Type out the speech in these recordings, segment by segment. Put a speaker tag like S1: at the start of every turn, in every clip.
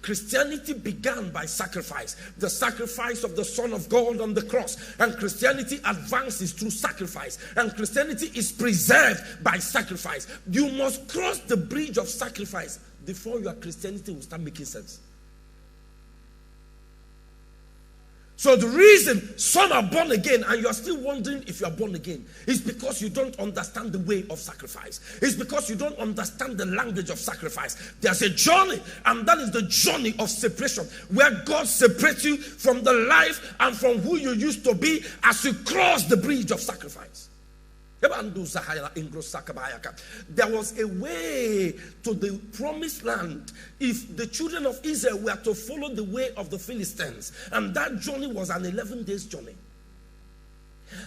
S1: Christianity began by sacrifice. The sacrifice of the Son of God on the cross. And Christianity advances through sacrifice. And Christianity is preserved by sacrifice. You must cross the bridge of sacrifice before your Christianity will start making sense. So the reason some are born again and you are still wondering if you are born again is because you don't understand the way of sacrifice. It's because you don't understand the language of sacrifice. There's a journey, and that is the journey of separation, where God separates you from the life and from who you used to be as you cross the bridge of sacrifice. There was a way to the promised land if the children of Israel were to follow the way of the Philistines. And that journey was an 11 days journey.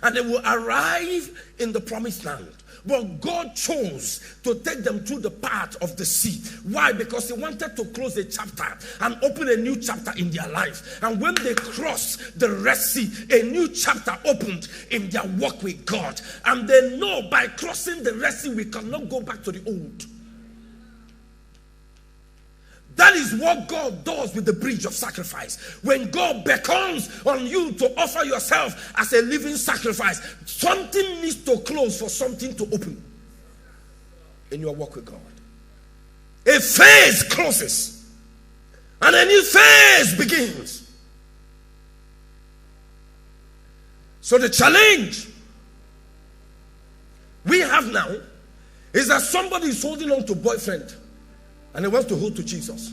S1: And they will arrive in the promised land. But God chose to take them through the path of the sea. Why? Because he wanted to close a chapter and open a new chapter in their life. And when they crossed the Red Sea, a new chapter opened in their walk with God. And they know by crossing the Red Sea, we cannot go back to the old. That is what God does with the bridge of sacrifice. When God beckons on you to offer yourself as a living sacrifice, something needs to close for something to open in your walk with God. A phase closes and a new phase begins. So the challenge we have now is that somebody is holding on to boyfriend and he wants to hold to Jesus.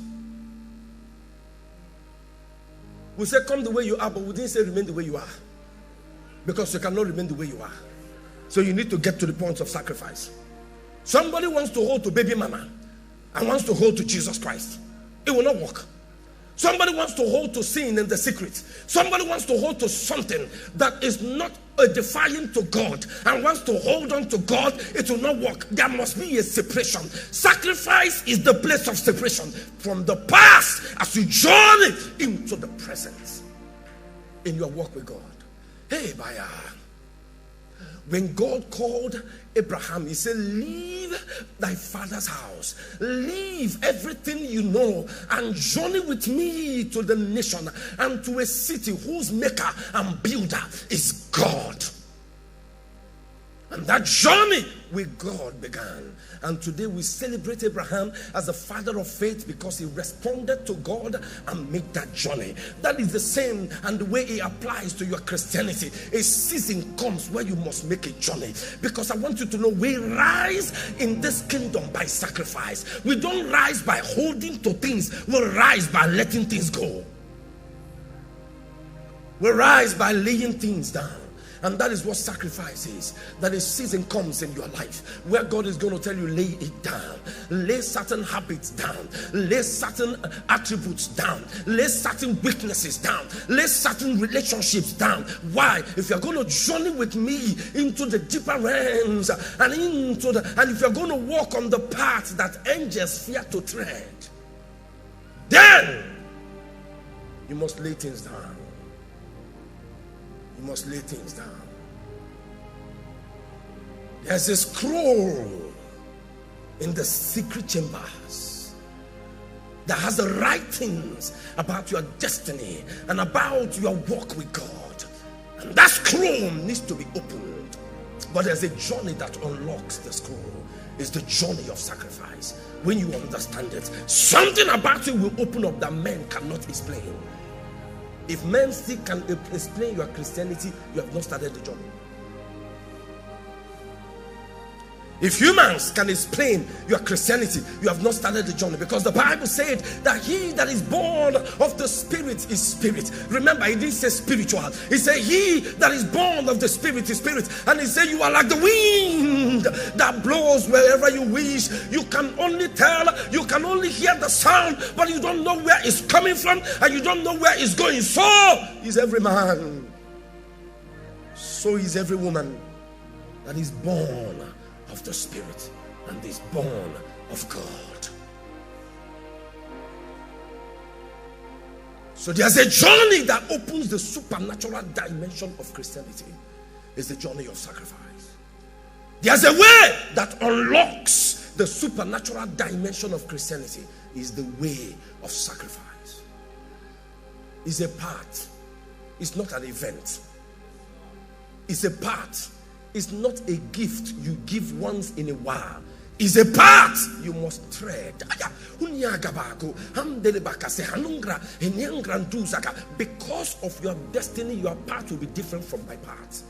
S1: We say, come the way you are, but we didn't say remain the way you are. Because you cannot remain the way you are. So you need to get to the point of sacrifice. Somebody wants to hold to baby mama and wants to hold to Jesus Christ. It will not work. Somebody wants to hold to sin in the secret. Somebody wants to hold to something that is not defying to God and wants to hold on to God. It will not work. There must be a separation. Sacrifice is the place of separation from the past as you journey into the present in your walk with God. Hey, Baya. When God called Abraham, he said, leave thy father's house, leave everything you know, and journey with me to the nation and to a city whose maker and builder is God. And that journey with God began. And today we celebrate Abraham as the father of faith because he responded to God and made that journey. That is the same, and the way it applies to your Christianity. A season comes where you must make a journey. Because I want you to know, we rise in this kingdom by sacrifice. We don't rise by holding to things. We rise by letting things go. We rise by laying things down. And that is what sacrifice is. That a season comes in your life where God is going to tell you, lay it down. Lay certain habits down. Lay certain attributes down. Lay certain weaknesses down. Lay certain relationships down. Why? If you're going to journey with me into the deeper realms and if you're going to walk on the path that angels fear to tread, then you must lay things down. You must lay things down. There's a scroll in the secret chambers that has the right things about your destiny and about your walk with God. And that scroll needs to be opened. But there's a journey that unlocks the scroll. It's the journey of sacrifice. When you understand it, something about it will open up that men cannot explain. If men still can explain your Christianity, you have not started the journey. If humans can explain your Christianity, you have not started the journey. Because the Bible said that he that is born of the Spirit is spirit. Remember, he didn't say spiritual. He said he that is born of the Spirit is spirit. And he said you are like the wind that blows wherever you wish. You can only tell, you can only hear the sound, but you don't know where it's coming from and you don't know where it's going. So is every man. So is every woman that is born of the Spirit and is born of God. So there's a journey that opens the supernatural dimension of Christianity. It's the journey of sacrifice. There's a way that unlocks the supernatural dimension of Christianity. is the way of sacrifice. It's a part. It's not an event. It's a part. It's not a gift you give once in a while. It's a part you must tread. Because of your destiny, your path will be different from my path.